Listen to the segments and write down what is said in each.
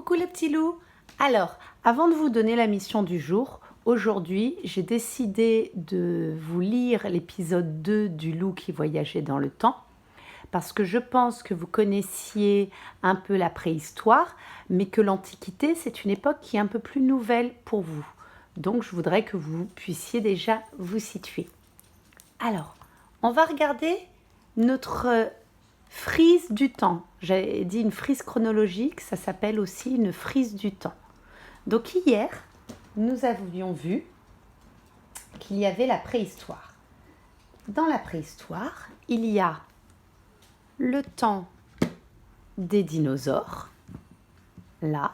Coucou les petits loups. Alors, avant de vous donner la mission du jour, aujourd'hui, j'ai décidé de vous lire l'épisode 2 du loup qui voyageait dans le temps, parce que je pense que vous connaissiez un peu la préhistoire, mais que l'Antiquité, c'est une époque qui est un peu plus nouvelle pour vous. Donc, je voudrais que vous puissiez déjà vous situer. Alors, on va regarder notre frise du temps. J'ai dit une frise chronologique, ça s'appelle aussi une frise du temps. Donc hier, nous avions vu qu'il y avait la préhistoire. Dans la préhistoire, il y a le temps des dinosaures, là,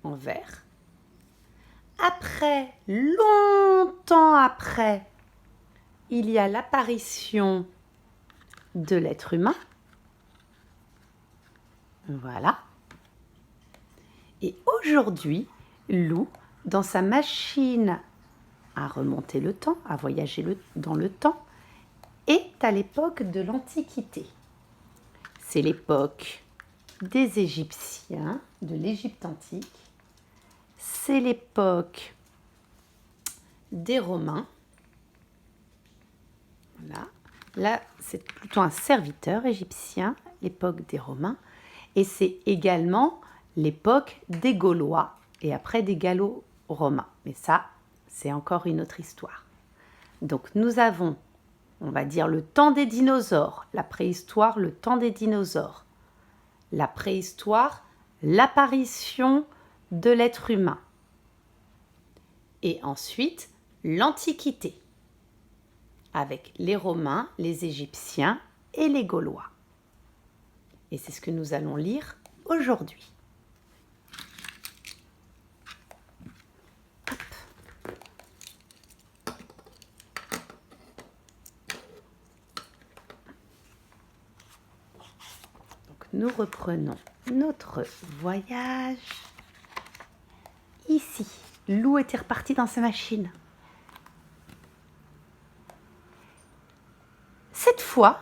en vert. Après, longtemps après, il y a l'apparition de l'être humain. Voilà. Et aujourd'hui, Lou, dans sa machine à remonter le temps, à voyager dans le temps, est à l'époque de l'Antiquité. C'est l'époque des Égyptiens, de l'Égypte antique. C'est l'époque des Romains. Voilà. Là, c'est plutôt un serviteur égyptien, l'époque des Romains. Et c'est également l'époque des Gaulois et après des Gallo-Romains. Mais ça, c'est encore une autre histoire. Donc nous avons, on va dire, le temps des dinosaures, la préhistoire, le temps des dinosaures. La préhistoire, l'apparition de l'être humain. Et ensuite, l'Antiquité, avec les Romains, les Égyptiens et les Gaulois. Et c'est ce que nous allons lire aujourd'hui. Donc, nous reprenons notre voyage. Ici, Lou était reparti dans sa machine. Cette fois,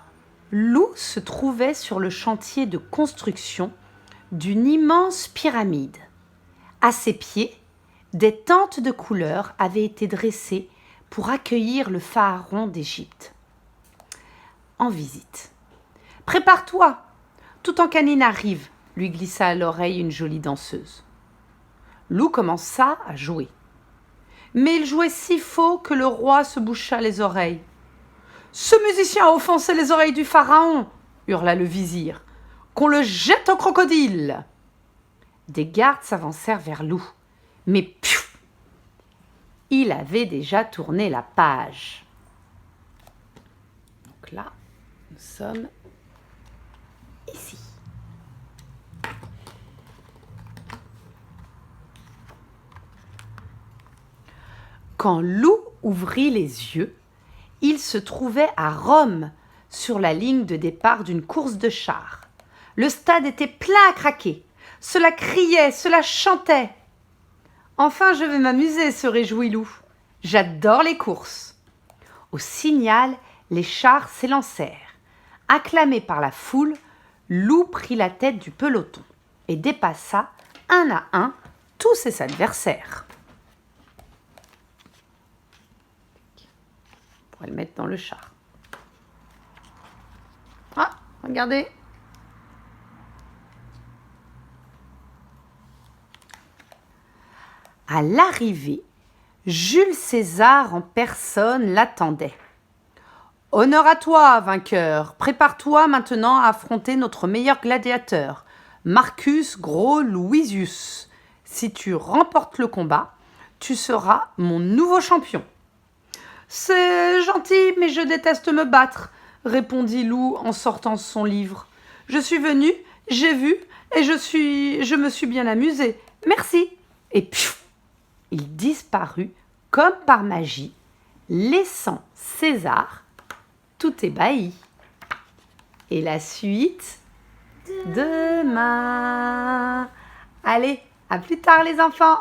Lou se trouvait sur le chantier de construction d'une immense pyramide. À ses pieds, des tentes de couleurs avaient été dressées pour accueillir le pharaon d'Égypte en visite. « Prépare-toi, Toutankhamon arrive », lui glissa à l'oreille une jolie danseuse. Lou commença à jouer. Mais il jouait si faux que le roi se boucha les oreilles. « Ce musicien a offensé les oreilles du pharaon !» hurla le vizir. « Qu'on le jette au crocodile !» Des gardes s'avancèrent vers Lou. Mais piou, il avait déjà tourné la page. Donc là, nous sommes ici. Quand Lou ouvrit les yeux, il se trouvait à Rome, sur la ligne de départ d'une course de chars. Le stade était plein à craquer. Cela criait, cela chantait. « Enfin, je vais m'amuser », se réjouit Lou. « J'adore les courses. » Au signal, les chars s'élancèrent. Acclamé par la foule, Lou prit la tête du peloton et dépassa un à un tous ses adversaires. On va le mettre dans le char. Ah, regardez. À l'arrivée, Jules César en personne l'attendait. « Honneur à toi, vainqueur. Prépare-toi maintenant à affronter notre meilleur gladiateur, Marcus Gros Louisius. Si tu remportes le combat, tu seras mon nouveau champion. » « C'est gentil, mais je déteste me battre, » répondit Lou en sortant son livre. « Je suis venu, j'ai vu, et je me suis bien amusé. Merci. » Et pfiou, il disparut comme par magie, laissant César tout ébahi. Et la suite, demain. Allez, à plus tard les enfants.